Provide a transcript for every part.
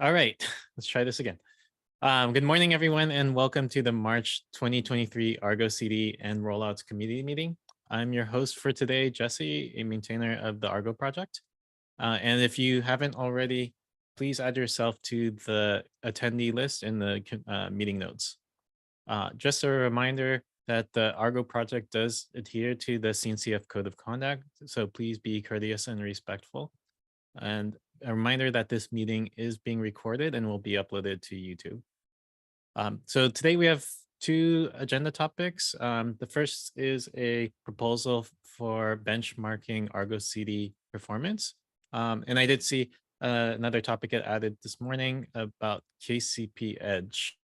All right, let's try this again. Good morning, everyone, and welcome to the March 2023 Argo CD and Rollouts Community Meeting. I'm your host for today, Jesse, a maintainer of the Argo project. And if you haven't already, please add yourself to the attendee list in the meeting notes. Just a reminder that the Argo project does adhere to the CNCF Code of Conduct, so please be courteous and respectful. And a reminder that this meeting is being recorded and will be uploaded to YouTube. So today we have two agenda topics. The first is a proposal for benchmarking Argo CD performance. And I did see another topic get added this morning about KCP Edge.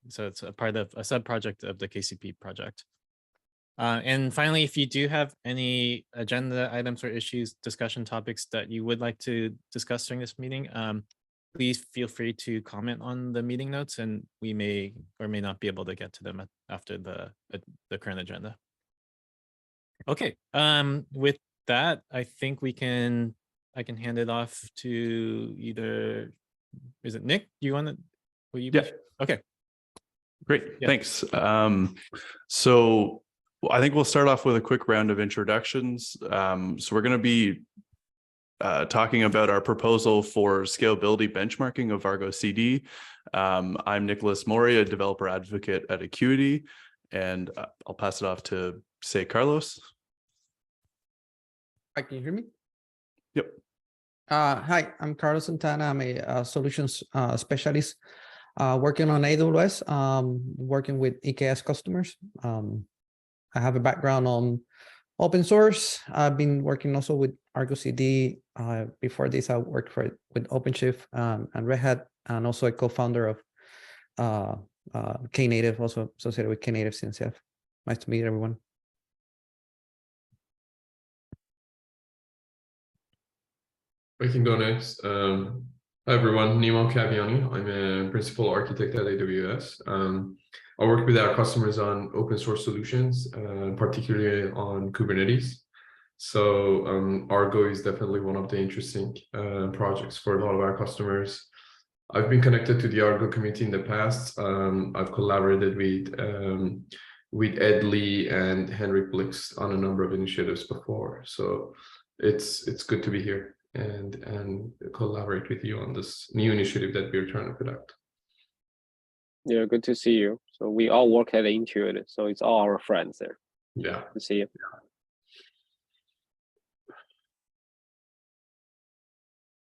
So it's a part of a sub-project of the KCP project. And finally, if you do have any agenda items or issues, discussion topics that you would like to discuss during this meeting, please feel free to comment on the meeting notes, and we may or may not be able to get to them after the current agenda. Okay, with that, I think I can hand it off to either, is it Nick? Do you want to? Will you? Yeah. Okay. Great. Yeah. Thanks. So I think we'll start off with a quick round of introductions. So we're going to be talking about our proposal for scalability benchmarking of Argo CD. I'm Nicholas Mori, a developer advocate at Acuity, and I'll pass it off to, say, Carlos. Hi, can you hear me? Yep. Hi, I'm Carlos Santana. I'm a solutions specialist working on AWS, working with EKS customers. I have a background on open source. I've been working also with Argo CD. Before this, I worked with OpenShift and Red Hat, and also a co-founder of Knative, also associated with Knative CNCF. Nice to meet everyone. I can go next. Hi everyone, Nimo Caviani. I'm a principal architect at AWS. I work with our customers on open source solutions, particularly on Kubernetes. So Argo is definitely one of the interesting projects for a lot of our customers. I've been connected to the Argo community in the past. I've collaborated with Ed Lee and Henrik Blix on a number of initiatives before. So it's good to be here and collaborate with you on this new initiative that we're trying to conduct. Yeah, good to see you. So we all work at Intuit, so it's all our friends there. Yeah. Good to see you.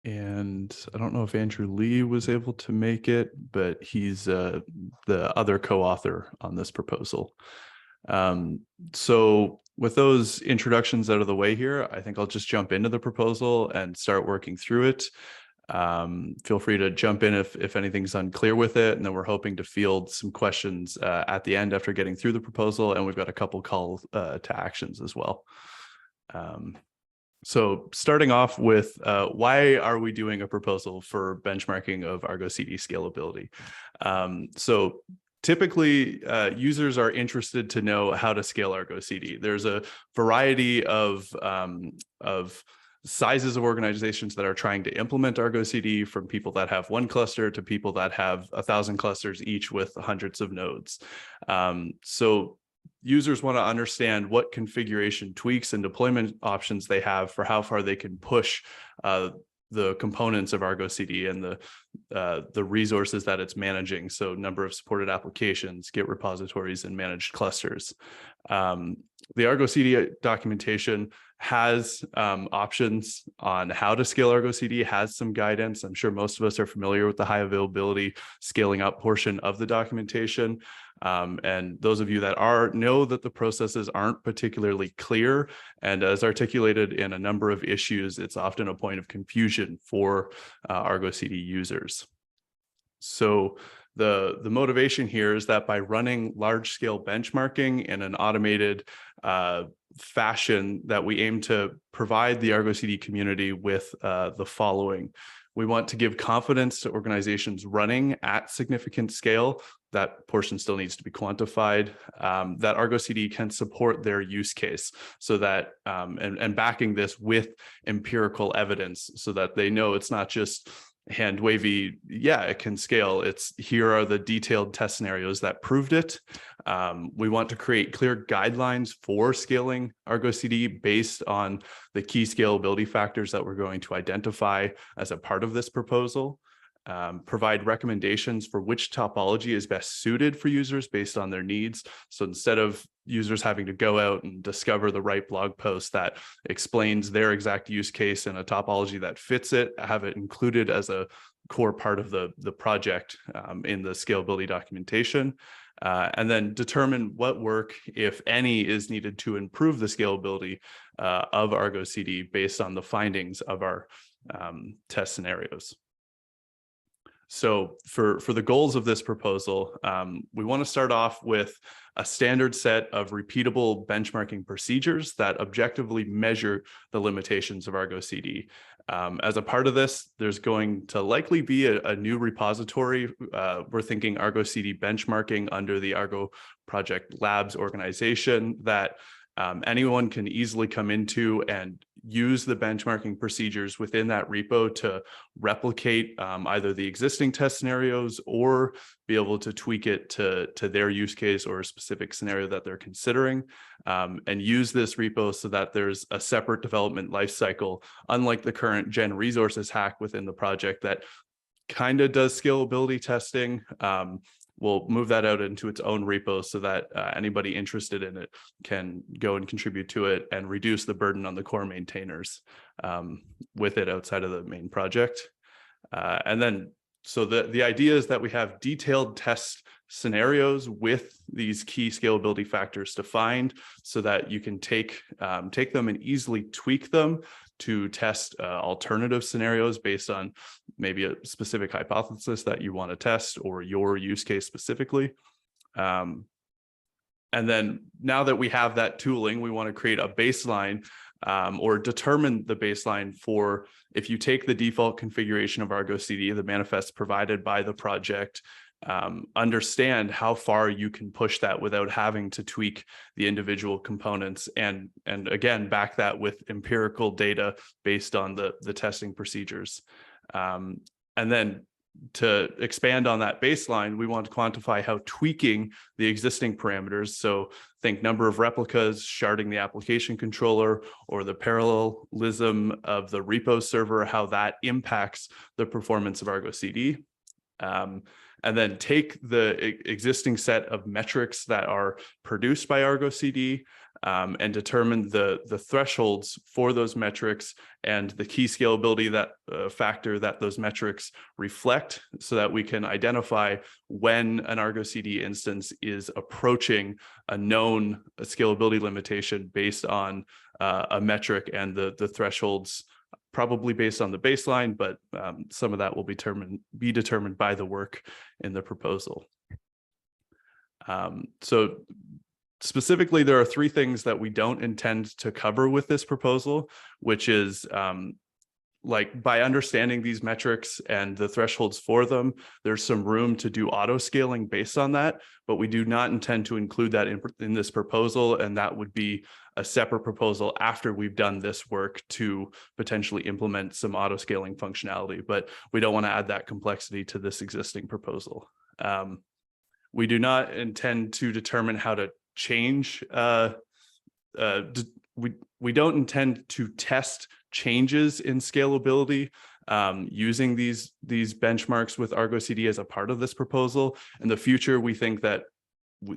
And I don't know if Andrew Lee was able to make it, but he's the other co-author on this proposal. So with those introductions out of the way here, I think I'll just jump into the proposal and start working through it. Feel free to jump in if anything's unclear with it, and then we're hoping to field some questions at the end after getting through the proposal, and we've got a couple call to actions as well. So starting off with why are we doing a proposal for benchmarking of Argo CD scalability? So typically, users are interested to know how to scale Argo CD. There's a variety of sizes of organizations that are trying to implement Argo CD, from people that have one cluster to people that have 1,000 clusters each with hundreds of nodes. So users want to understand what configuration tweaks and deployment options they have for how far they can push the components of Argo CD and the resources that it's managing. So number of supported applications, Git repositories, and managed clusters. The Argo CD documentation has options on how to scale Argo CD, has some guidance. I'm sure most of us are familiar with the high availability scaling up portion of the documentation. And those of you that know that the processes aren't particularly clear, and as articulated in a number of issues, it's often a point of confusion for Argo CD users. So the motivation here is that by running large-scale benchmarking in an automated fashion, that we aim to provide the Argo CD community with the following. We want to give confidence to organizations running at significant scale. That portion still needs to be quantified, that Argo CD can support their use case, so that, and backing this with empirical evidence, so that they know it's not just hand wavy, yeah, it can scale. It's here are the detailed test scenarios that proved it. We want to create clear guidelines for scaling Argo CD based on the key scalability factors that we're going to identify as a part of this proposal. Provide recommendations for which topology is best suited for users based on their needs. So instead of users having to go out and discover the right blog post that explains their exact use case and a topology that fits it, have it included as a core part of the project in the scalability documentation. And then determine what work, if any, is needed to improve the scalability of Argo CD based on the findings of our test scenarios. So for the goals of this proposal, we want to start off with a standard set of repeatable benchmarking procedures that objectively measure the limitations of Argo CD. As a part of this, there's going to likely be a new repository. We're thinking Argo CD benchmarking under the Argo Project Labs organization that anyone can easily come into and use the benchmarking procedures within that repo to replicate either the existing test scenarios or be able to tweak it to their use case or a specific scenario that they're considering, and use this repo so that there's a separate development lifecycle, unlike the current Gen Resources hack within the project that kind of does scalability testing. We'll move that out into its own repo so that anybody interested in it can go and contribute to it and reduce the burden on the core maintainers with it outside of the main project. And then, so the idea is that we have detailed test scenarios with these key scalability factors defined so that you can take them and easily tweak them to test alternative scenarios based on maybe a specific hypothesis that you want to test or your use case specifically. And then now that we have that tooling, we want to create a baseline or determine the baseline for if you take the default configuration of Argo CD, the manifest provided by the project, understand how far you can push that without having to tweak the individual components, and again back that with empirical data based on the testing procedures. And then to expand on that baseline, we want to quantify how tweaking the existing parameters, so think number of replicas, sharding the application controller, or the parallelism of the repo server, how that impacts the performance of Argo CD. And then take the existing set of metrics that are produced by Argo CD and determine the thresholds for those metrics and the key scalability that factor that those metrics reflect, so that we can identify when an Argo CD instance is approaching a known scalability limitation based on a metric, and the thresholds probably based on the baseline, but some of that will be determined by the work in the proposal. So specifically, there are three things that we don't intend to cover with this proposal, which is like by understanding these metrics and the thresholds for them, there's some room to do auto scaling based on that, but we do not intend to include that in this proposal, and that would be a separate proposal after we've done this work to potentially implement some auto scaling functionality, but we don't want to add that complexity to this existing proposal. We do not intend to determine how to change. We don't intend to test changes in scalability using these benchmarks with Argo CD as a part of this proposal. In the future, we think that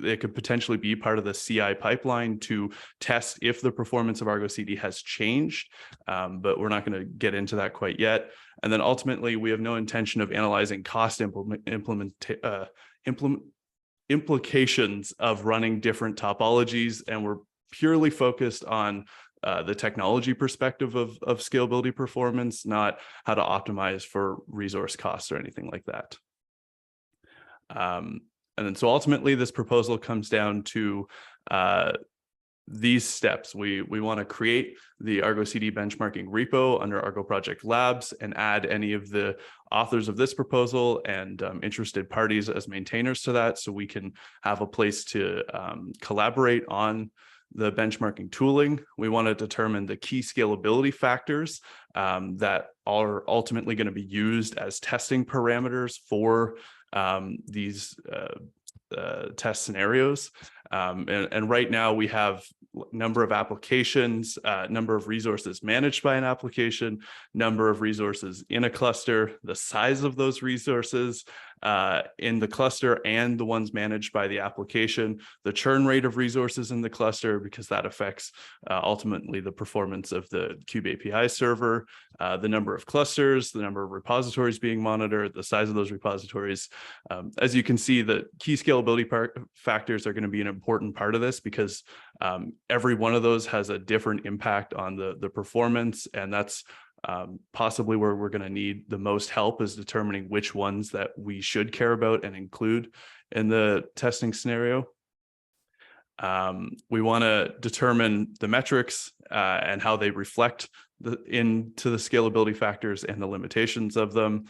it could potentially be part of the CI pipeline to test if the performance of Argo CD has changed, but we're not going to get into that quite yet. And then ultimately, we have no intention of analyzing cost implications of running different topologies, and we're purely focused on the technology perspective of scalability performance, not how to optimize for resource costs or anything like that. And then so ultimately, this proposal comes down to these steps. We want to create the Argo CD benchmarking repo under Argo Project Labs and add any of the authors of this proposal and interested parties as maintainers to that, so we can have a place to collaborate on the benchmarking tooling. We want to determine the key scalability factors that are ultimately going to be used as testing parameters for these test scenarios. And right now we have number of applications, number of resources managed by an application, number of resources in a cluster, the size of those resources in the cluster and the ones managed by the application, the churn rate of resources in the cluster, because that affects ultimately the performance of the Kube API server, the number of clusters, the number of repositories being monitored, the size of those repositories. As you can see, the key scalability factors are going to be an important part of this, because every one of those has a different impact on the performance, and that's possibly where we're going to need the most help, is determining which ones that we should care about and include in the testing scenario. We want to determine the metrics and how they reflect into the scalability factors and the limitations of them.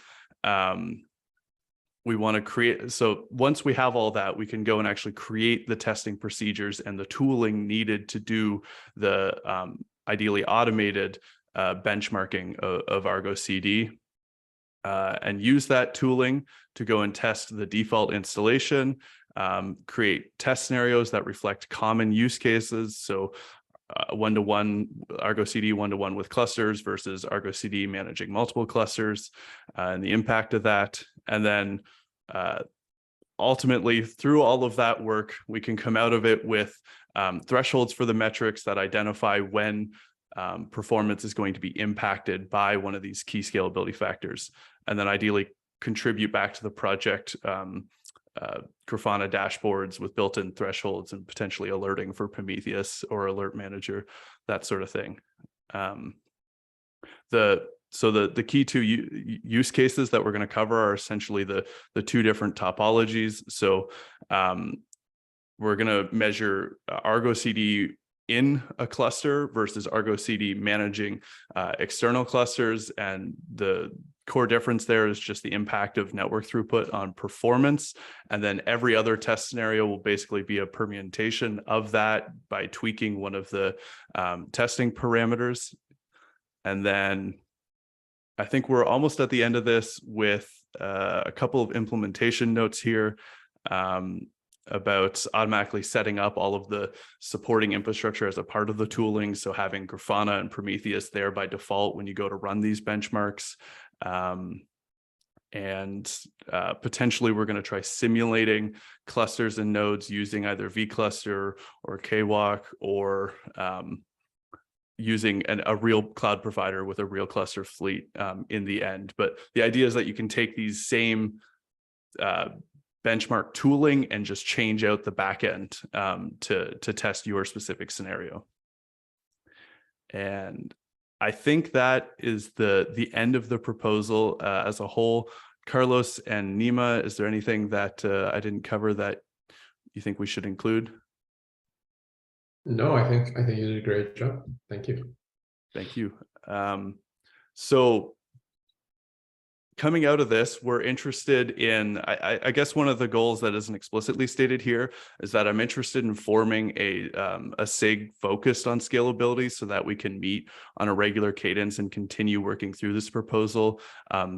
We want to create, so once we have all that, we can go and actually create the testing procedures and the tooling needed to do the ideally automated benchmarking of Argo CD, and use that tooling to go and test the default installation, create test scenarios that reflect common use cases. So one-to-one Argo CD one-to-one with clusters versus Argo CD managing multiple clusters, and the impact of that. And then ultimately, through all of that work, we can come out of it with thresholds for the metrics that identify when performance is going to be impacted by one of these key scalability factors, and then ideally contribute back to the project Grafana dashboards with built-in thresholds and potentially alerting for Prometheus or Alert Manager, that sort of thing. So the key two use cases that we're going to cover are essentially the two different topologies. So we're going to measure Argo CD in a cluster versus Argo CD managing external clusters, and the core difference there is just the impact of network throughput on performance. And then every other test scenario will basically be a permutation of that by tweaking one of the testing parameters. And then I think we're almost at the end of this with a couple of implementation notes here about automatically setting up all of the supporting infrastructure as a part of the tooling. So having Grafana and Prometheus there by default when you go to run these benchmarks. And potentially we're going to try simulating clusters and nodes using either vCluster or KWalk, or using a real cloud provider with a real cluster fleet in the end. But the idea is that you can take these same benchmark tooling and just change out the backend to test your specific scenario. And I think that is the end of the proposal as a whole. Carlos and Nima, is there anything that I didn't cover that you think we should include? No, I think you did a great job. Thank you. Thank you. So coming out of this, we're interested in, I guess one of the goals that isn't explicitly stated here is that I'm interested in forming a SIG focused on scalability so that we can meet on a regular cadence and continue working through this proposal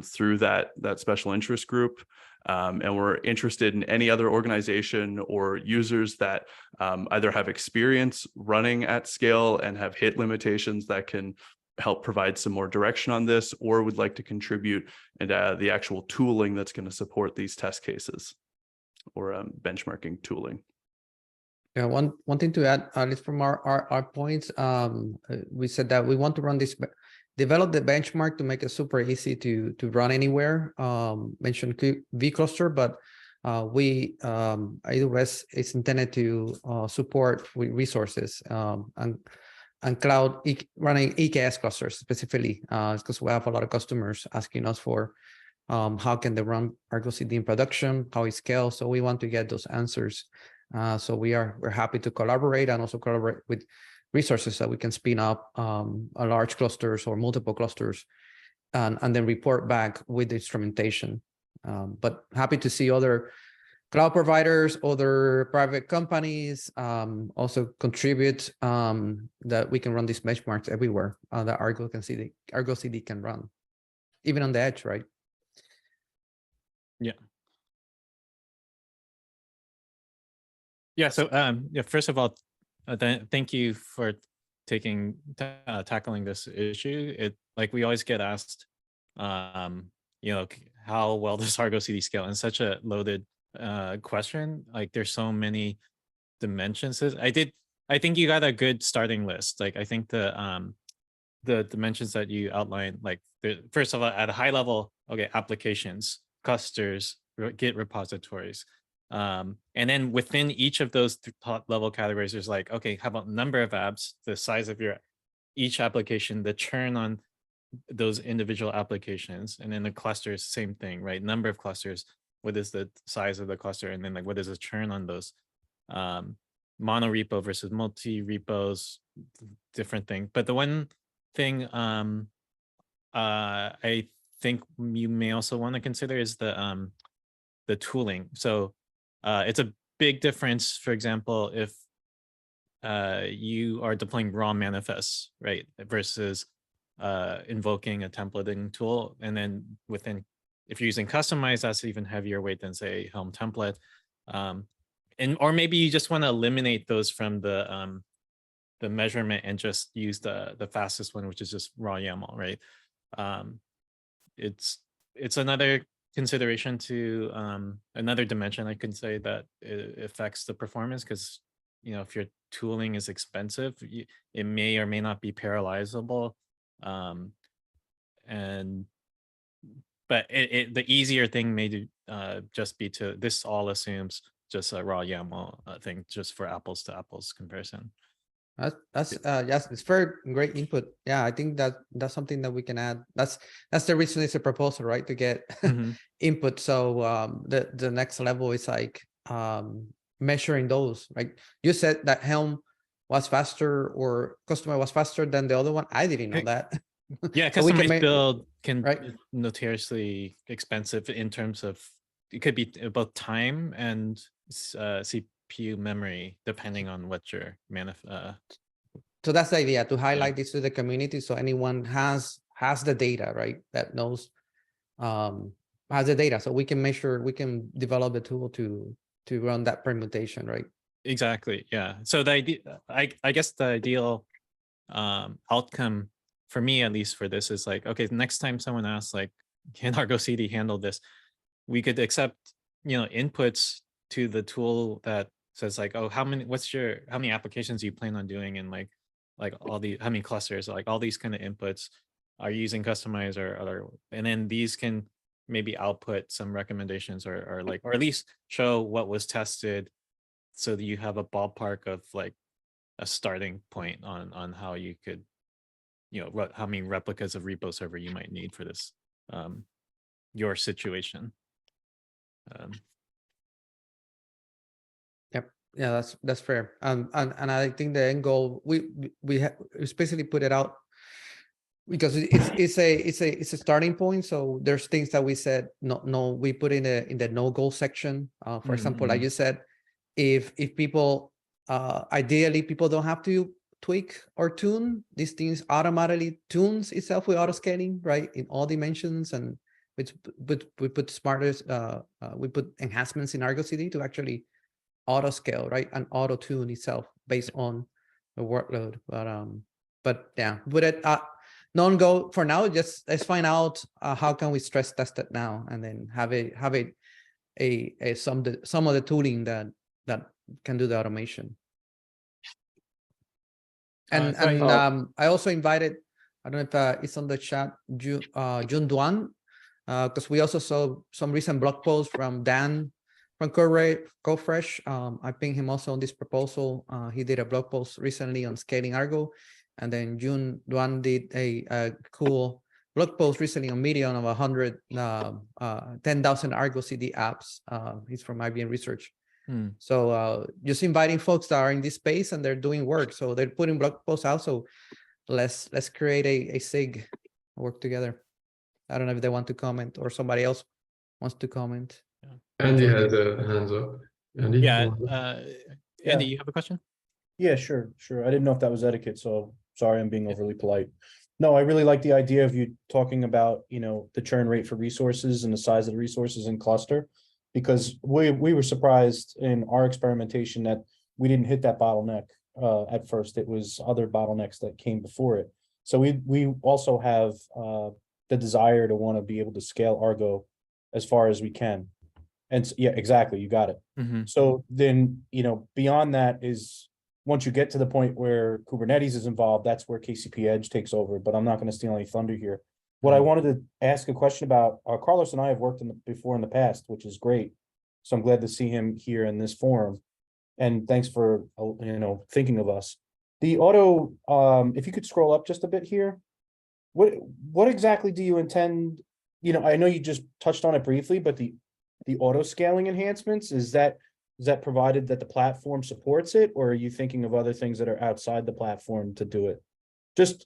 through that special interest group. And we're interested in any other organization or users that either have experience running at scale and have hit limitations that can help provide some more direction on this, or would like to contribute and the actual tooling that's going to support these test cases or benchmarking tooling. Yeah, one thing to add, at least from our points, we said that we want to run this, develop the benchmark to make it super easy to run anywhere. Mentioned vCluster, but AWS is intended to support with resources and cloud running EKS clusters specifically, because we have a lot of customers asking us for how can they run Argo CD in production, how it scales. So we want to get those answers. So we're happy to collaborate and also collaborate with resources that we can spin up a large clusters or multiple clusters and then report back with the instrumentation. But happy to see other cloud providers, other private companies also contribute that we can run these benchmarks everywhere that Argo CD can run, even on the edge, right? Yeah. Yeah. So yeah, first of all, thank you for tackling this issue. Like we always get asked, how well does Argo CD scale? And such a loaded question. Like there's so many dimensions. I think you got a good starting list. Like I think the dimensions that you outlined, like first of all, at a high level, okay, applications, clusters, Git repositories. And then within each of those top level categories, there's like, okay, how about number of apps, the size of each application, the churn on those individual applications, and then the clusters, same thing, right? Number of clusters, what is the size of the cluster, and then like what is the churn on those? Mono repo versus multi repos, different thing. But the one thing I think you may also want to consider is the tooling. So it's a big difference, for example, if you are deploying raw manifests, right, versus invoking a templating tool. And then if you're using customized, that's even heavier weight than say Helm template. Or maybe you just want to eliminate those from the measurement and just use the fastest one, which is just raw YAML, right? It's another consideration to another dimension I can say that it affects the performance, because if your tooling is expensive, it may or may not be parallelizable. But the easier thing may just be this all assumes just a raw YAML thing, just for apples to apples comparison. That's yes, it's very great input. Yeah, I think that's something that we can add. That's the reason it's a proposal, right? To get input. So the next level is like measuring those. Like you said that Helm was faster or customer was faster than the other one. I didn't know that. Yeah, So customized build can right? be notoriously expensive in terms of, it could be both time and CPU memory, depending on what your So that's the idea, to highlight this to the community, so anyone has the data, right? That knows has the data, so we can measure, we can develop the tool to run that permutation, right? Exactly. Yeah. So the idea, I guess the ideal outcome for me, at least for this, is like, okay, next time someone asks like, can Argo CD handle this, we could accept inputs to the tool that says like, oh, how many applications you plan on doing, and like all the how many clusters, like all these kind of inputs are you using customized or other, and then these can maybe output some recommendations or at least show what was tested, so that you have a ballpark of like a starting point on how you could, how many replicas of repo server you might need for this your situation. Yep. Yeah, that's fair. And I think the end goal, we basically put it out because it's a starting point. So there's things that we said no, we put in the no goal section. For example, like you said, if people ideally people don't have to tweak or tune, these things automatically tunes itself with auto scaling, right, in all dimensions. And we put smartest we put enhancements in Argo CD to actually auto scale, right, and auto tune itself based on the workload. But yeah, but it non-go for now. Just let's find out how can we stress test it now, and then have some of the tooling that can do the automation. And I also invited, I don't know if it's on the chat, Jun Duan, because we also saw some recent blog posts from Dan from CodeFresh. I pinged him also on this proposal. He did a blog post recently on scaling Argo, and then Jun Duan did a cool blog post recently on Medium of 10,000 Argo CD apps. He's from IBM Research. So just inviting folks that are in this space and they're doing work. So they're putting blog posts out. So let's create a SIG, work together. I don't know if they want to comment or somebody else wants to comment. Andy has a hands up. Andy? Yeah. go ahead. Andy, Yeah. you have a question? Yeah, sure. I didn't know if that was etiquette, so sorry, I'm being overly polite. No, I really like the idea of you talking about, the churn rate for resources and the size of the resources in cluster. Because we were surprised in our experimentation that we didn't hit that bottleneck at first. It was other bottlenecks that came before it. So we also have the desire to want to be able to scale Argo as far as we can. And yeah, exactly, you got it. Mhm. So then, beyond that is once you get to the point where Kubernetes is involved, that's where KCP Edge takes over. But I'm not going to steal any thunder here. What I wanted to ask a question about, Carlos and I have worked before in the past, which is great. So I'm glad to see him here in this forum. And thanks for thinking of us. The auto, if you could scroll up just a bit here. What exactly do you intend? I know you just touched on it briefly, but the auto scaling enhancements, is that provided that the platform supports it, or are you thinking of other things that are outside the platform to do it? Just,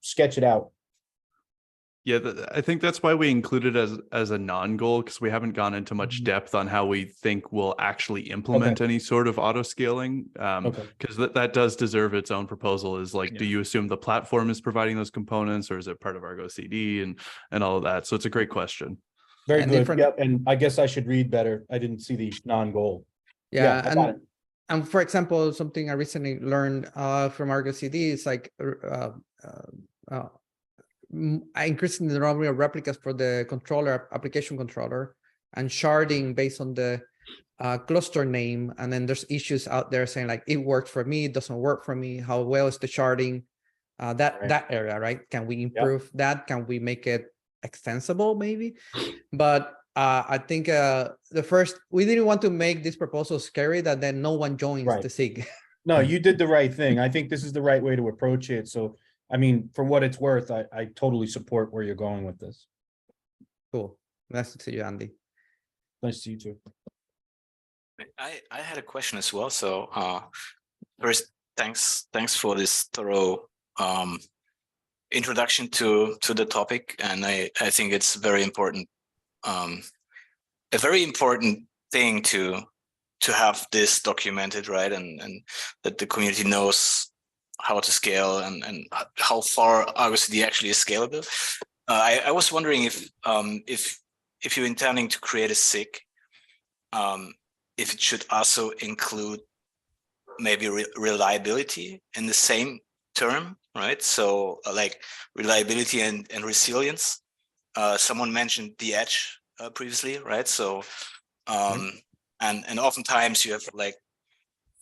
sketch it out. Yeah, I think that's why we include it as a non-goal, because we haven't gone into much depth on how we think we'll actually implement any sort of auto scaling. Because that does deserve its own proposal. Is like, do you assume the platform is providing those components, or is it part of Argo CD and all of that? So it's a great question. Very And good. different- Yep. And I guess I should read better. I didn't see the non-goal. Yeah, I got it. and for example, something I recently learned from Argo CD is like increasing the number of replicas for the application controller, and sharding based on the cluster name. And then there's issues out there saying like, it works for me, it doesn't work for me. How well is the sharding? That area, right? Can we improve that? Can we make it extensible maybe? But I think we didn't want to make this proposal scary that then no one joins the SIG. No, you did the right thing. I think this is the right way to approach it. So, I mean, for what it's worth, I totally support where you're going with this. Cool. Nice to see you, Andy. Nice to see you too. I had a question as well. So first, thanks for this thorough introduction to the topic, and I think it's very important, a very important thing to have this documented, right? And that the community knows how to scale and how far Argo CD actually is scalable. I was wondering if you're intending to create a SIG, if it should also include maybe reliability in the same term, right? So like reliability and resilience. Someone mentioned the edge previously, right? So and oftentimes you have like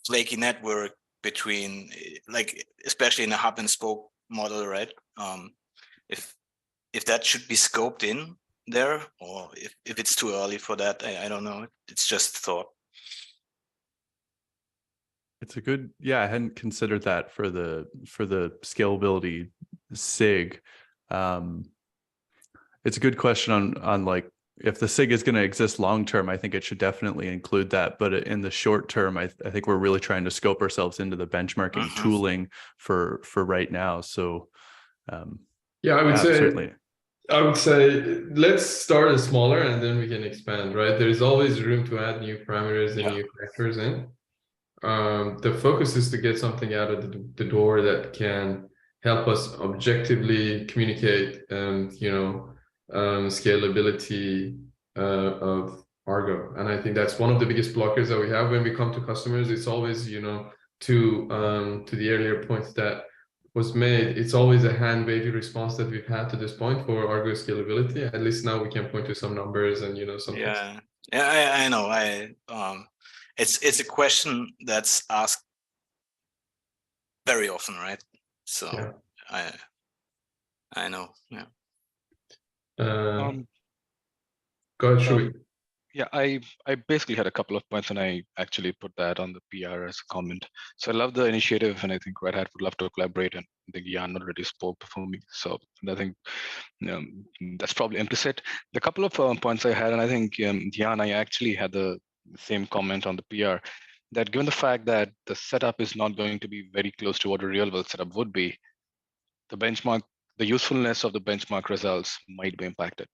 flaky network between, like, especially in a hub and spoke model, right? If that should be scoped in there, or if it's too early for that, I don't know. It's just thought. It's a good, I hadn't considered that for the scalability SIG. It's a good question on like, if the SIG is going to exist long term, I think it should definitely include that. But in the short term, I think we're really trying to scope ourselves into the benchmarking tooling for right now. So I would say certainly. I would say let's start smaller and then we can expand, right? There's always room to add new parameters and new factors in. The focus is to get something out of the door that can help us objectively communicate and, scalability of Argo. And I think that's one of the biggest blockers that we have when we come to customers. It's always, to the earlier points that was made, it's always a hand-wavy response that we've had to this point for Argo scalability. At least now we can point to some numbers and, some things. I know. It's a question that's asked very often, right? So I know. Yeah. Go ahead, Shui. Yeah, I basically had a couple of points, and I actually put that on the PR as a comment. So I love the initiative, and I think Red Hat would love to collaborate. And I think Jan already spoke before me, so I think that's probably implicit. The couple of points I had, and I think Jan, I actually had the same comment on the PR, that given the fact that the setup is not going to be very close to what a real world setup would be, the usefulness of the benchmark results might be impacted.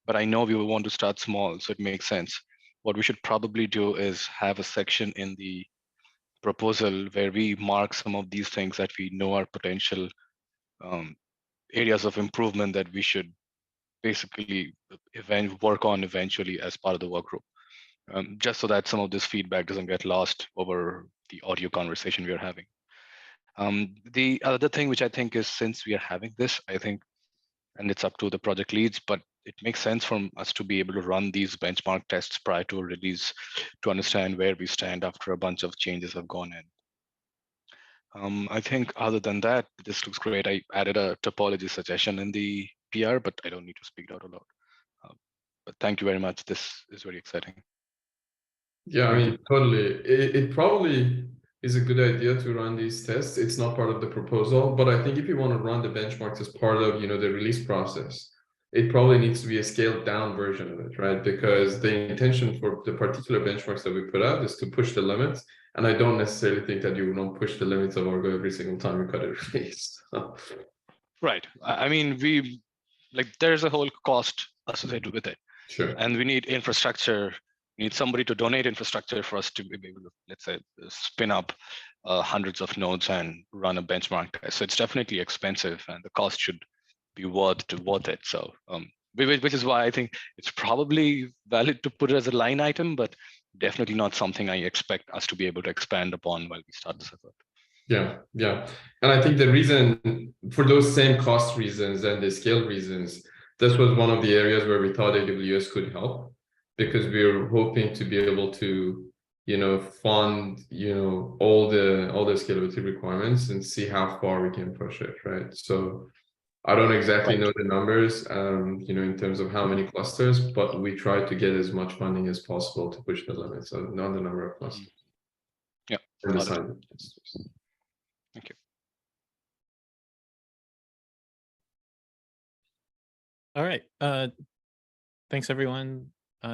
But I know we will want to start small, so it makes sense. what we should probably do is have a section in the proposal where we mark some of these things that we know are potential areas of improvement that we should basically work on eventually as part of the work group, just so that some of this feedback doesn't get lost over the audio conversation we are having. The other thing which I think is, since we are having this, I think, and it's up to the project leads, but it makes sense for us to be able to run these benchmark tests prior to a release to understand where we stand after a bunch of changes have gone in. I think other than that, this looks great. I added a topology suggestion in the PR, but I don't need to speak out aloud. But thank you very much. This is very exciting. Yeah, I mean, totally. It probably is a good idea to run these tests. It's not part of the proposal, but I think if you want to run the benchmarks as part of, the release process, it probably needs to be a scaled down version of it, right? Because the intention for the particular benchmarks that we put out is to push the limits. And I don't necessarily think that you don't push the limits of Argo every single time you cut it release. Right. I mean, there's a whole cost associated with it. Sure. And we need infrastructure. We need somebody to donate infrastructure for us to be able to, let's say, spin up hundreds of nodes and run a benchmark test. So it's definitely expensive, and the cost should be worth it. So which is why I think it's probably valid to put it as a line item, but definitely not something I expect us to be able to expand upon while we start this effort. Yeah. And I think the reason, for those same cost reasons and the scale reasons, this was one of the areas where we thought AWS could help, because we were hoping to be able to, fund, all the scalability requirements and see how far we can push it, right? So I don't exactly know the numbers, in terms of how many clusters, but we try to get as much funding as possible to push the limits on the number of clusters. Yeah. And the size of clusters. Thank you. All right. Thanks, everyone.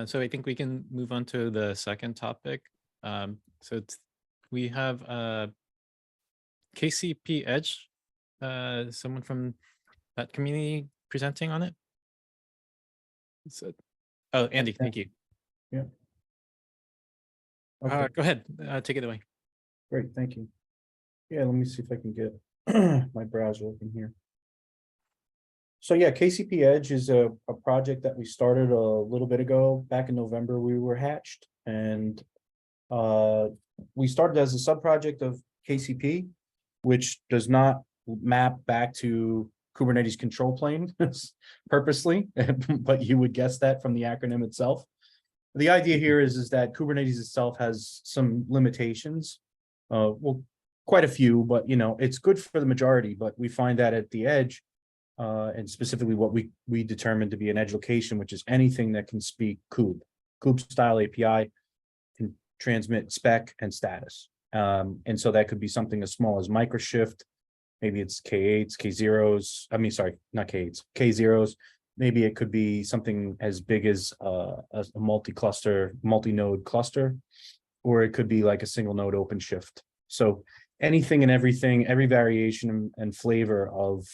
So I think we can move on to the second topic. We have KCP Edge, someone from that community presenting on it. Oh, Andy, thank you. Yeah. Okay. Go ahead, take it away. Great, thank you. Yeah, let me see if I can get my browser open here. So yeah, KCP Edge is a project that we started a little bit ago. Back in November, we were hatched, and we started as a sub-project of KCP, which does not map back to Kubernetes control plane purposely, but you would guess that from the acronym itself. The idea here is that Kubernetes itself has some limitations. Well, quite a few, but it's good for the majority. But we find that at the edge, and specifically what we determined to be an edge location, which is anything that can speak kube style API, can transmit spec and status. And so that could be something as small as microshift. Maybe it's K8s, K0s. I mean, sorry, not K8s, K0s. Maybe it could be something as big as a multi-node cluster, or it could be like a single node OpenShift. So anything and everything, every variation and flavor of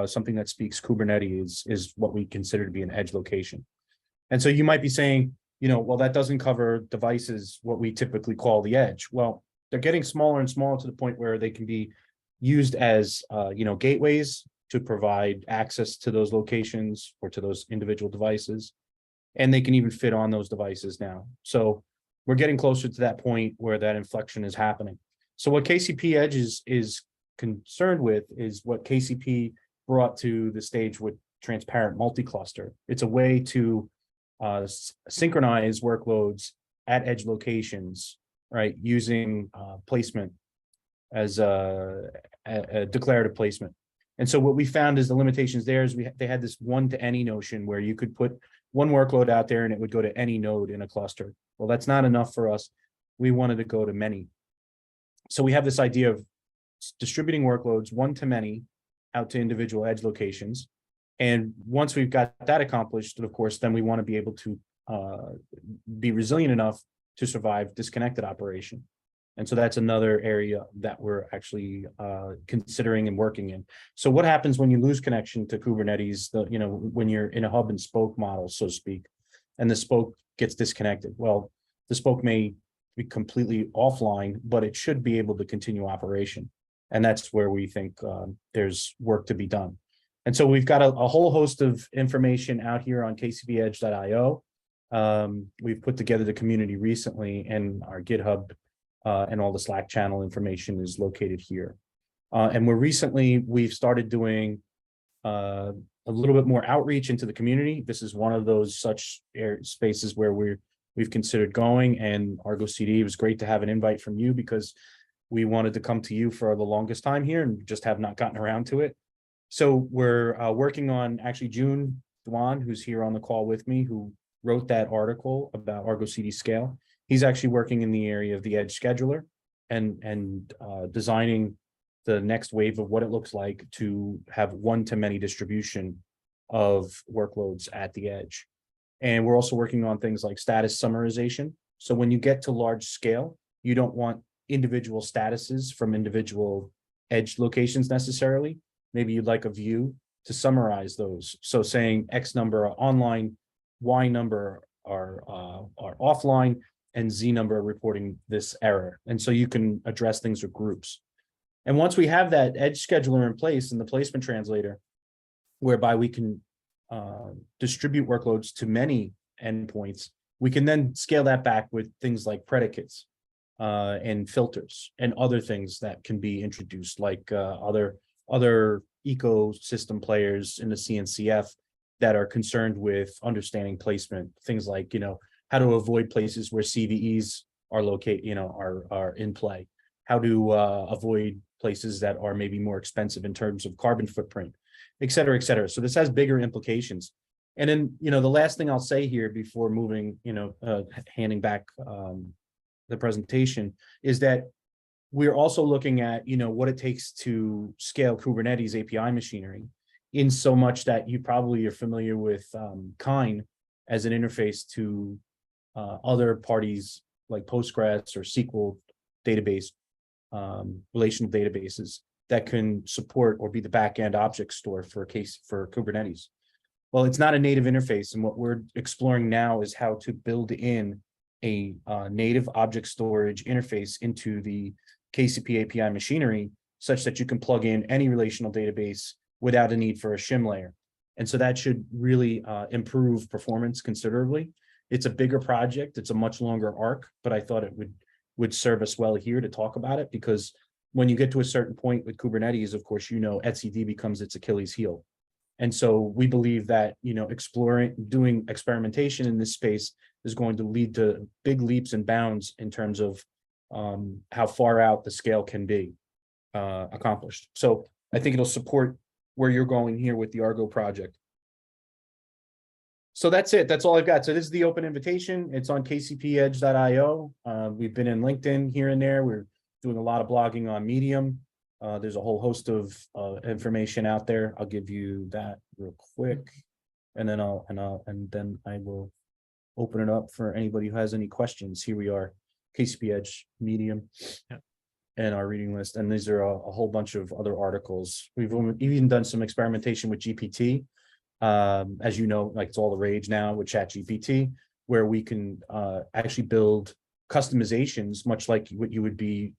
something that speaks Kubernetes is what we consider to be an edge location. And so you might be saying, well, that doesn't cover devices, what we typically call the edge. Well, they're getting smaller and smaller to the point where they can be used as, gateways to provide access to those locations or to those individual devices. And they can even fit on those devices now. So we're getting closer to that point where that inflection is happening. So what KCP Edge is concerned with is what KCP brought to the stage with transparent multi-cluster. It's a way to synchronize workloads at edge locations, right, using placement as a declarative placement. And so what we found is the limitations there is they had this one-to-any notion where you could put one workload out there and it would go to any node in a cluster. Well, that's not enough for us. We wanted to go to many. So we have this idea of distributing workloads one-to-many out to individual edge locations. And once we've got that accomplished, of course, then we want to be able to be resilient enough to survive disconnected operation. And so that's another area that we're actually considering and working in. So what happens when you lose connection to Kubernetes, when you're in a hub and spoke model, so to speak, and the spoke gets disconnected? Well, The spoke may be completely offline, but it should be able to continue operation. And that's where we think there's work to be done. And so we've got a whole host of information out here on kcpedge.io. We've put together the community recently, and our GitHub and all the Slack channel information is located here. And we've started doing a little bit more outreach into the community. This is one of those such spaces where we've considered going, and Argo CD, it was great to have an invite from you because we wanted to come to you for the longest time here and just have not gotten around to it. So we're working on, actually, June Dwan, who's here on the call with me, who wrote that article about Argo CD scale. He's actually working in the area of the edge scheduler and designing the next wave of what it looks like to have one-to-many distribution of workloads at the edge. And we're also working on things like status summarization. So when you get to large scale, you don't want individual statuses from individual edge locations necessarily. Maybe you'd like a view to summarize those. So saying X number are online, Y number are offline, and Z number reporting this error. And so you can address things with groups. And once we have that edge scheduler in place and the placement translator, whereby we can distribute workloads to many endpoints, we can then scale that back with things like predicates and filters and other things that can be introduced, like other ecosystem players in the CNCF that are concerned with understanding placement, things like, how to avoid places where CVEs are located, are in play, how to avoid places that are maybe more expensive in terms of carbon footprint, et cetera, et cetera. So this has bigger implications. And then, the last thing I'll say here before moving, handing back the presentation is that we're also looking at, what it takes to scale Kubernetes API machinery, in so much that you probably are familiar with Kine as an interface to other parties like Postgres or SQL database, relational databases that can support or be the backend object store for Kubernetes. Well, it's not a native interface, and what we're exploring now is how to build in a native object storage interface into the KCP API machinery, such that you can plug in any relational database without a need for a shim layer. And so that should really improve performance considerably. It's a bigger project, it's a much longer arc, but I thought it would serve us well here to talk about it, because when you get to a certain point with Kubernetes, of course, etcd becomes its Achilles heel. And so we believe that, doing experimentation in this space is going to lead to big leaps and bounds in terms of how far out the scale can be accomplished. So I think it'll support where you're going here with the Argo project. So that's it. That's all I've got. So this is the open invitation. It's on kcpedge.io. We've been in LinkedIn here and there. We're doing a lot of blogging on Medium. There's a whole host of information out there. I'll give you that real quick, and then I will open it up for anybody who has any questions. Here we are, KCP Edge, Medium, and our reading list. And these are a whole bunch of other articles. We've even done some experimentation with GPT. As you know, like it's all the rage now with ChatGPT, where we can actually build customizations, much like what you'd be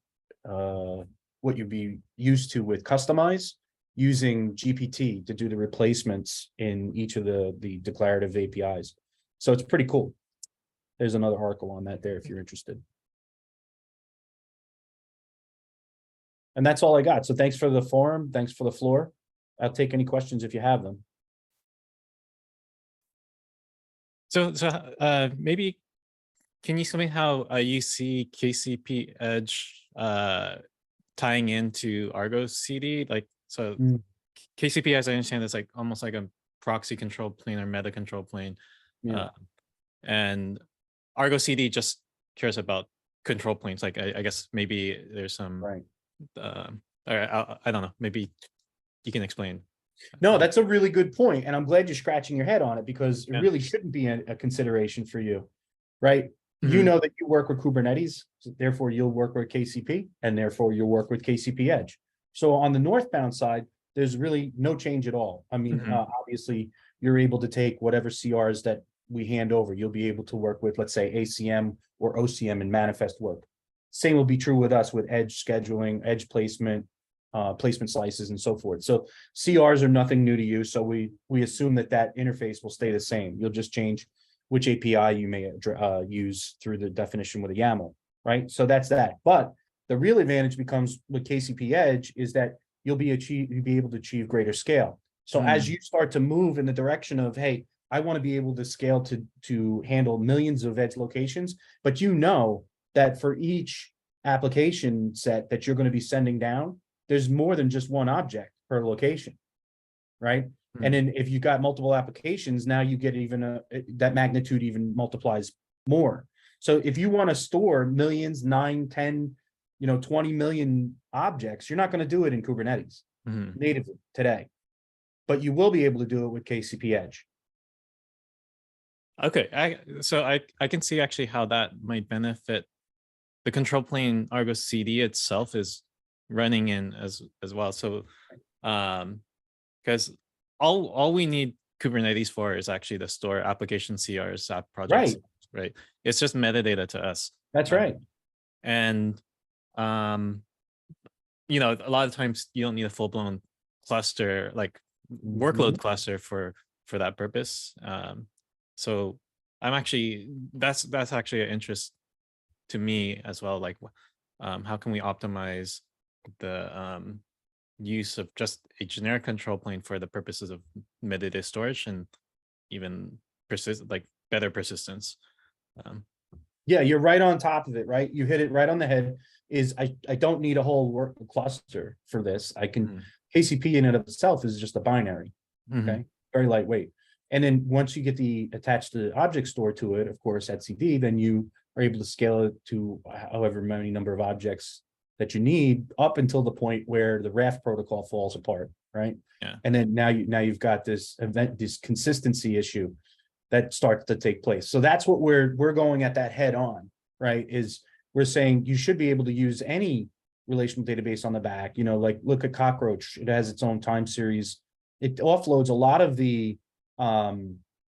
used to with Customize, using GPT to do the replacements in each of the declarative APIs. So it's pretty cool. There's another article on that there if you're interested. And that's all I got. So thanks for the forum. Thanks for the floor. I'll take any questions if you have them. So maybe can you explain how you see KCP Edge tying into Argo CD? Like, so KCP, as I understand, is like almost like a proxy control plane or meta control plane. Yeah. And Argo CD just cares about control planes. Like, I guess maybe there's some, Right. I don't know, maybe you can explain. No, that's a really good point, and I'm glad you're scratching your head on it, because it really shouldn't be a consideration for you, right? You know that you work with Kubernetes, so therefore you'll work with KCP, and therefore you'll work with KCP Edge. So on the northbound side, there's really no change at all. I mean, obviously, you're able to take whatever CRs that we hand over. You'll be able to work with, let's say, ACM or OCM and manifest work. Same will be true with us with edge scheduling, edge placement, placement slices, and so forth. So CRs are nothing new to you. So we assume that that interface will stay the same. You'll just change which API you may use through the definition with a YAML, right? So that's that. But the real advantage becomes with KCP Edge is that you'll be able to achieve greater scale. So as you start to move in the direction of, hey, I want to be able to scale to handle millions of edge locations, but you know that for each application set that you're going to be sending down, there's more than just one object per location, right? And then if you've got multiple applications, now you get even that magnitude even multiplies more. So if you want to store millions, 9, 10, 20 million objects, you're not going to do it in Kubernetes natively today, but you will be able to do it with KCP Edge. Okay, so I can see actually how that might benefit the control plane. Argo CD itself is running in as well. So because all we need Kubernetes for is actually to store application CRs, app projects, right? It's just metadata to us. That's right. And a lot of times you don't need a full-blown cluster, like workload cluster for that purpose. So I'm actually that's actually an interest to me as well. Like, how can we optimize the use of just a generic control plane for the purposes of metadata storage and even better persistence? Yeah, you're right on top of it, right? You hit it right on the head. I don't need a whole work cluster for this. I can KCP in and of itself is just a binary. Okay, very lightweight. And then once you get attached the object store to it, of course, etcd, then you are able to scale it to however many number of objects that you need up until the point where the raft protocol falls apart, right? Yeah. And then now you've got this consistency issue that starts to take place. So that's what we're going at that head on, right? Is we're saying you should be able to use any relational database on the back, like look at Cockroach. It has its own time series. It offloads a lot of the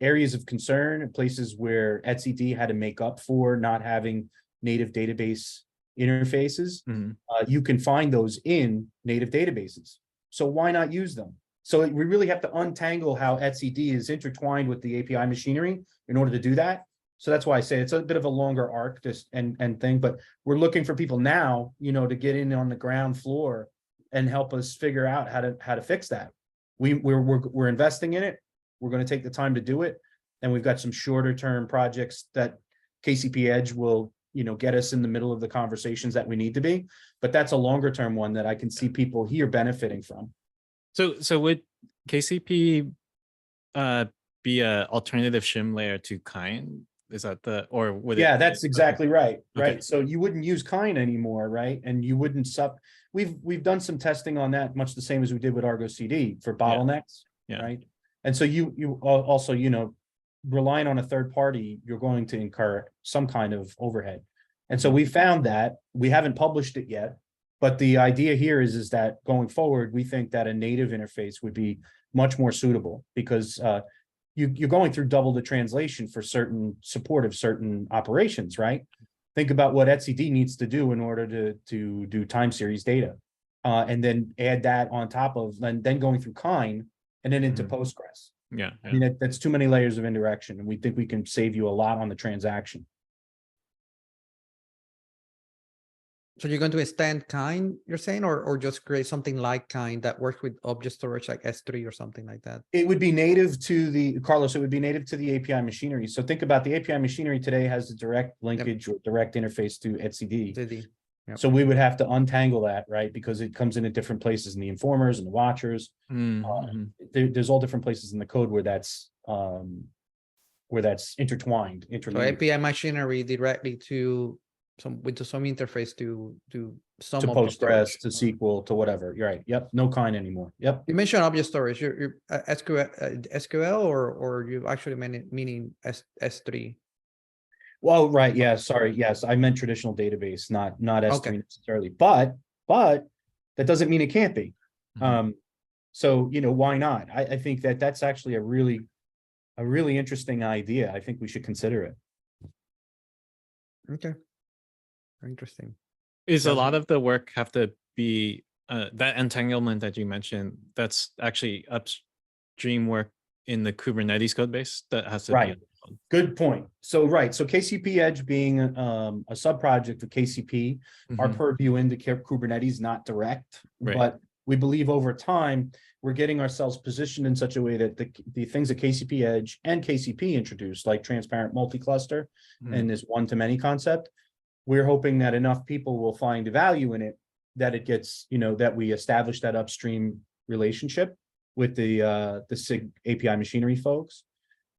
areas of concern, places where etcd had to make up for not having native database interfaces. You can find those in native databases. So why not use them? So we really have to untangle how etcd is intertwined with the API machinery in order to do that. So that's why I say it's a bit of a longer arc and thing, but we're looking for people now, to get in on the ground floor and help us figure out how to fix that. We're investing in it. We're going to take the time to do it. And we've got some shorter term projects that KCP Edge will, get us in the middle of the conversations that we need to be. But that's a longer term one that I can see people here benefiting from. So would KCP be a alternative shim layer to Kine? Is that would it? Yeah, that's exactly right. Okay. Right. So you wouldn't use Kine anymore, right? And you wouldn't we've done some testing on that, much the same as we did with Argo CD for bottlenecks. Yeah. Right. And so you also, relying on a third party, you're going to incur some kind of overhead. And so we found that we haven't published it yet, but the idea here is that going forward, we think that a native interface would be much more suitable because you're going through double the translation for certain support of certain operations, right? Think about what etcd needs to do in order to do time series data, and then add that on top of, and then going through Kine and then into Postgres. Yeah. I mean, that's too many layers of indirection, and we think we can save you a lot on the transaction. So you're going to extend Kine, you're saying, or just create something like Kine that works with object storage like S3 or something like that? It would be native to Carlos, it would be native to the API machinery. So think about the API machinery today has a direct linkage or direct interface to etcd. Yep. So we would have to untangle that, right? Because it comes in at different places in the informers and the watchers. There's all different places in the code where that's intertwined. So API machinery directly to some interface to some to Postgres, to SQL, to whatever. You're right. Yep. No Kine anymore. Yep. You mentioned object storage. You're SQL or you actually meaning S3? Well, right. Yeah. Sorry. Yes. I meant traditional database, not S3 necessarily, but that doesn't mean it can't be. So, why not? I think that's actually a really a really interesting idea. I think we should consider it. Okay. Very interesting. Is a Yes. lot of the work have to be that entanglement that you mentioned? That's actually upstream work in the Kubernetes code base that has to Right. be. Good point. So KCP Edge being a sub project of KCP, our Mhm. purview into Kubernetes, not direct, Right. but we believe over time we're getting ourselves positioned in such a way that the things that KCP Edge and KCP introduced, like transparent multi-cluster and this one-to-many concept, we're hoping that enough people will find value in it that it gets, that we establish that upstream relationship with the SIG API machinery folks.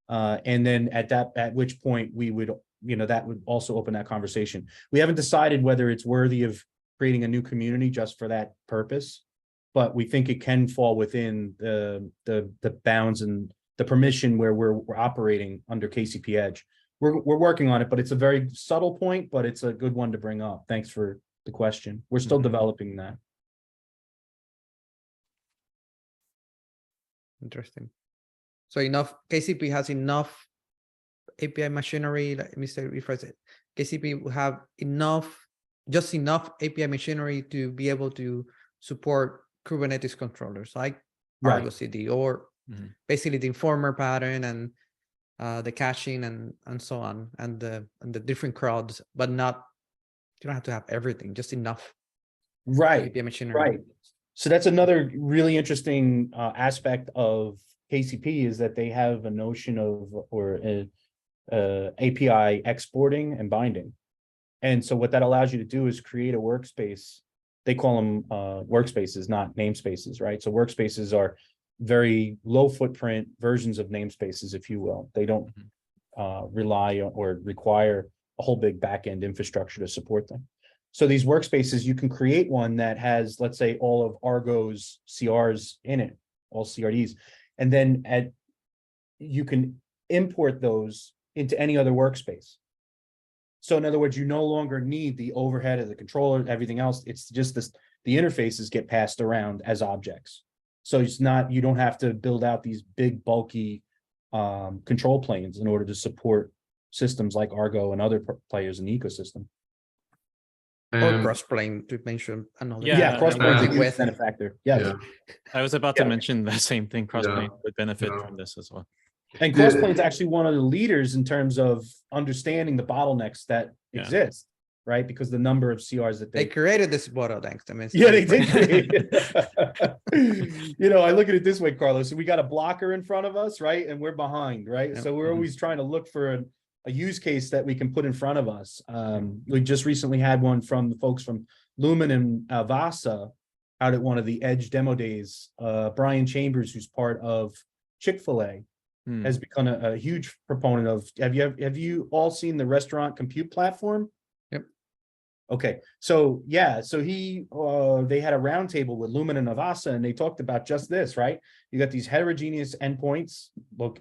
And then at which point we would, that would also open that conversation. We haven't decided whether it's worthy of creating a new community just for that purpose, but we think it can fall within the bounds and the permission where we're operating under KCP Edge. We're working on it, but it's a very subtle point, but it's a good one to bring up. Thanks for the question. We're still developing that. Interesting. So KCP has enough API machinery. Let me say, rephrase it. KCP will have just enough API machinery to be able to support Kubernetes controllers like Right. Argo CD, or basically the informer pattern and the caching and so on, and the different crowds, but not, you don't have to have everything, just enough Right. API machinery. Right. So that's another really interesting aspect of KCP, is that they have a notion of, or API exporting and binding. And so what that allows you to do is create a workspace. They call them workspaces, not namespaces, right? So workspaces are very low footprint versions of namespaces, if you will. They don't rely on or require a whole big backend infrastructure to support them. So these workspaces, you can create one that has, let's say, all of Argo's CRs in it, all CRDs, and then you can import those into any other workspace. So in other words, you no longer need the overhead of the controller, everything else. It's just the interfaces get passed around as objects. So it's not, you don't have to build out these big bulky control planes in order to support systems like Argo and other players in the ecosystem. Or crossplane, to mention another. Yeah, crossplane is a huge with benefactor. Yes. I was about to mention the same thing. Crossplane would benefit Yeah. from this as well. And crossplane is actually one of the leaders in terms of understanding the bottlenecks that exist, right? Because the number of CRs that They created this bottlenecks. I mean, yeah, they did create it. I look at it this way, Carlos. We got a blocker in front of us, right? And we're behind, right? Yeah. So we're always trying to look for a use case that we can put in front of us. We just recently had one from the folks from Lumen and Vasa out at one of the Edge demo days. Brian Chambers, who's part of Chick-fil-A, has become a huge proponent of. Have you all seen the restaurant compute platform? Yep. Okay, so they had a roundtable with Lumen and Avasa, and they talked about just this, right? You got these heterogeneous endpoints,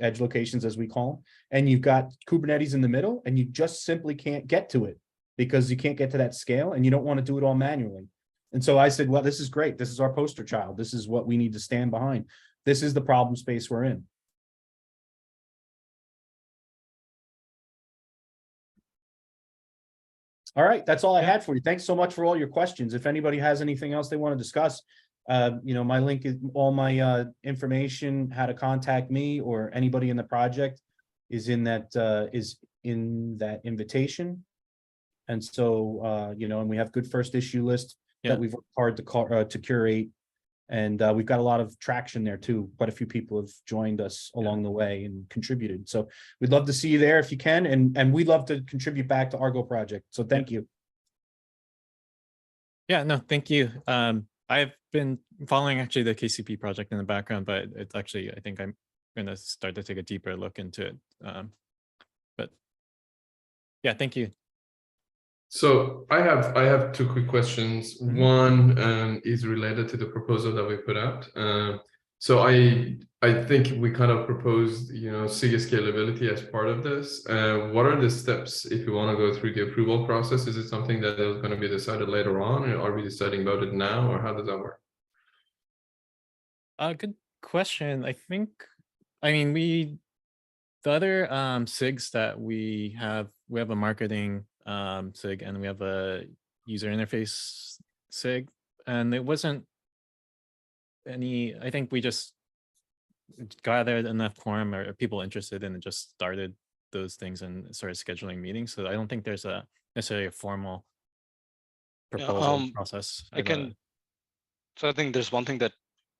edge locations as we call them, and you've got Kubernetes in the middle, and you just simply can't get to it because you can't get to that scale, and you don't want to do it all manually. And so I said, well, this is great. This is our poster child. This is what we need to stand behind. This is the problem space we're in. All right, that's all I had for you. Thanks so much for all your questions. If anybody has anything else they want to discuss, my link is all my information, how to contact me or anybody in the project is in that invitation. And so and we have good first issue list that we've worked hard to curate. And we've got a lot of traction there too. Quite a few people have joined us along the way and contributed. So we'd love to see you there if you can. And we'd love to contribute back to Argo project. So thank you. Yeah, no, thank you. I've been following actually the KCP project in the background, but it's actually, I think I'm going to start to take a deeper look into it. But yeah, thank you. So I have two quick questions. One is related to the proposal that we put out. So I think we kind of proposed, SIG scalability as part of this. What are the steps if you want to go through the approval process? Is it something that is going to be decided later on, or are we deciding about it now, or how does that work? Good question. I mean, we The other SIGs that we have a marketing SIG and we have a user interface SIG, and it wasn't any. I think we just gathered enough quorum or people interested and just started those things and started scheduling meetings. So I don't think there's a necessarily a formal proposal process. So I think there's one thing that,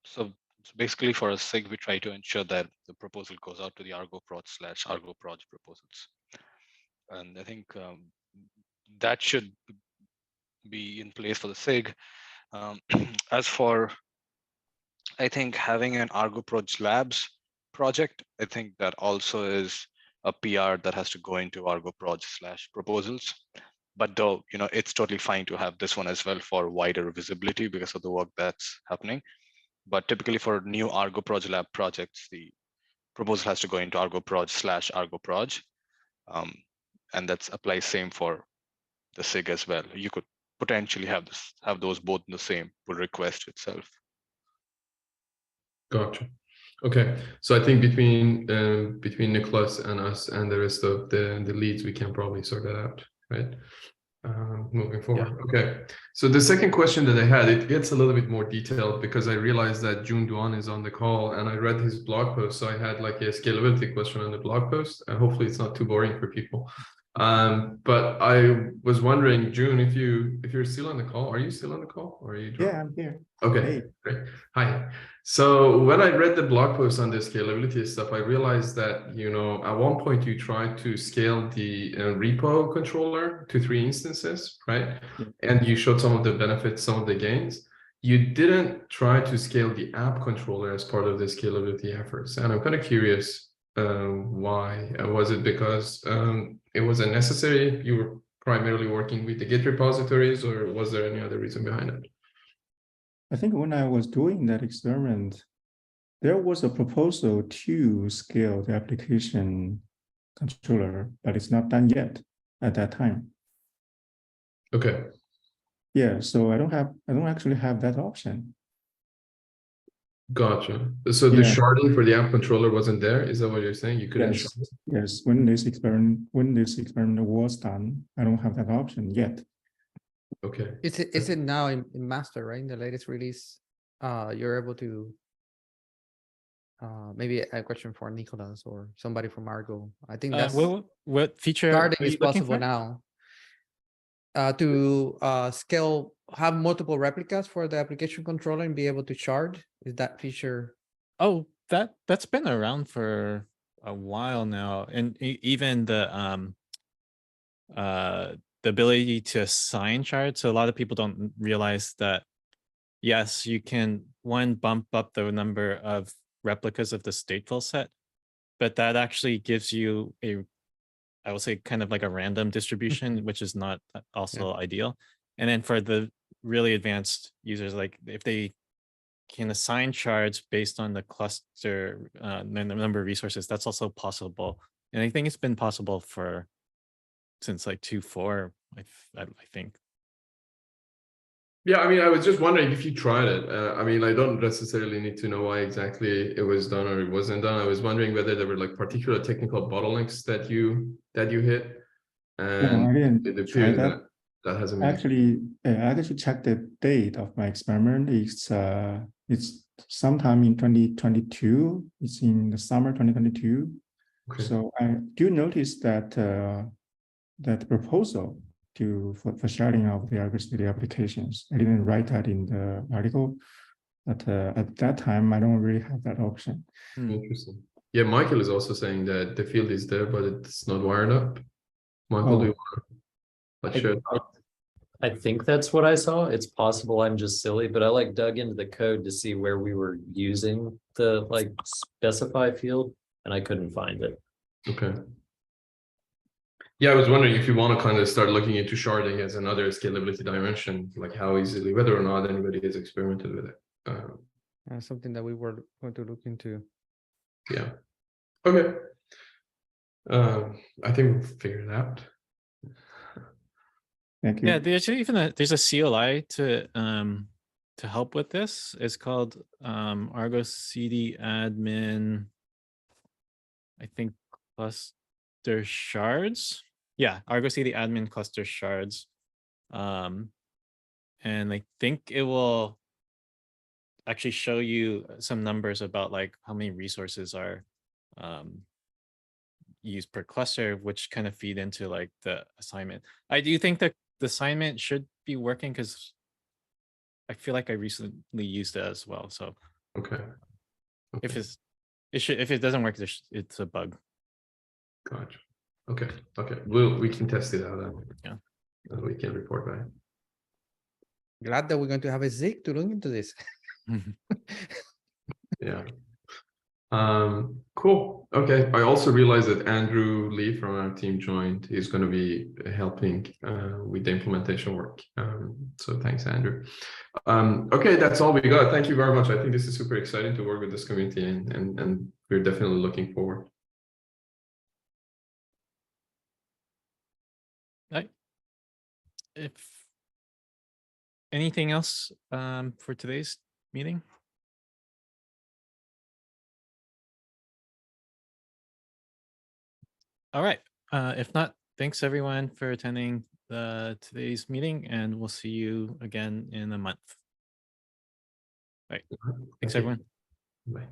so basically for a SIG, we try to ensure that the proposal goes out to the Argo proj/Argo proj proposals. And I think that should be in place for the SIG. As for, I think having an Argo Proj Labs project, I think that also is a PR that has to go into Argo Proj/proposals. But though, it's totally fine to have this one as well for wider visibility because of the work that's happening. But typically for new Argo Proj Lab projects, the proposal has to go into Argo Proj/Argo Proj. And that applies same for the SIG as well. You could potentially have those both in the same pull request itself. Gotcha. Okay, so I think between Nicholas and us and the rest of the leads, we can probably sort that out, right? Moving forward. Yeah. Okay, so the second question that I had, it gets a little bit more detailed because I realized that Jun Duan is on the call and I read his blog post, so I had like a scalability question on the blog post. Hopefully it's not too boring for people. But I was wondering, June, if you're still on the call, are you still on the call or are you dropped? Yeah, I'm here. Okay, hey. Great. Hi. So when I read the blog post on the scalability stuff, I realized that, at one point you tried to scale the repo controller to 3 instances, right? Yeah. And you showed some of the benefits, some of the gains. You didn't try to scale the app controller as part of the scalability efforts. And I'm kind of curious why. Was it because it wasn't necessary? You were primarily working with the Git repositories, or was there any other reason behind it? I think when I was doing that experiment, there was a proposal to scale the application controller, but it's not done yet at that time. Okay. Yeah, so I don't actually have that option. Gotcha. So the sharding for the app controller wasn't there. Is that what you're saying? You couldn't shard? Yes. When this experiment was done, I don't have that option yet. Okay. Is it now in master, right? In the latest release, you're able to. Maybe a question for Nicholas or somebody from Argo. I think that's what feature sharding is possible now. To scale, have multiple replicas for the application controller and be able to shard. Is that feature? Oh, that's been around for a while now, and even the ability to assign shards. So a lot of people don't realize that. Yes, you can bump up the number of replicas of the stateful set, but that actually gives you I will say kind of like a random distribution, which is not also ideal. And then for the really advanced users, like if they can assign shards based on the cluster, the number of resources, that's also possible. And I think it's been possible since like 2.4, I think. Yeah, I mean, I was just wondering if you tried it. I mean, I don't necessarily need to know why exactly it was done or it wasn't done. I was wondering whether there were like particular technical bottlenecks that you hit. And I didn't try that. That hasn't been I actually checked the date of my experiment. It's sometime in 2022. It's in the summer 2022. Okay. So I do notice that that proposal for sharing of the Argo CD applications. I didn't write that in the article, but at that time, I don't really have that option. Interesting. Yeah, Michael is also saying that the field is there, but it's not wired up. Michael, do you want to share that? I think that's what I saw. It's possible I'm just silly, but I dug into the code to see where we were using the specify field, and I couldn't find it. Okay. Yeah, I was wondering if you want to kind of start looking into sharding as another scalability dimension, like how easily, whether or not anybody has experimented with it. Something that we were going to look into. Yeah. Okay. I think we'll figure it out. Thank you. Yeah, there's a CLI to help with this. It's called Argo CD admin. I think cluster shards. Yeah, Argo CD admin cluster shards. And I think it will actually show you some numbers about like how many resources are used per cluster, which kind of feed into like the assignment. I do think that the assignment should be working because I feel like I recently used it as well. So Okay. if if it doesn't work, it's a bug. Gotcha. Okay. Okay. We can test it out. Yeah. And we can report back. Glad that we're going to have a Zig to look into this. Yeah. Cool. Okay. I also realized that Andrew Lee from our team joined. He's going to be helping with the implementation work. So thanks, Andrew. Okay, that's all we got. Thank you very much. I think this is super exciting to work with this community, and we're definitely looking forward. Right. If anything else for today's meeting? All right. If not, thanks everyone for attending today's meeting, and we'll see you again in a month. All right. Thanks, everyone. Bye.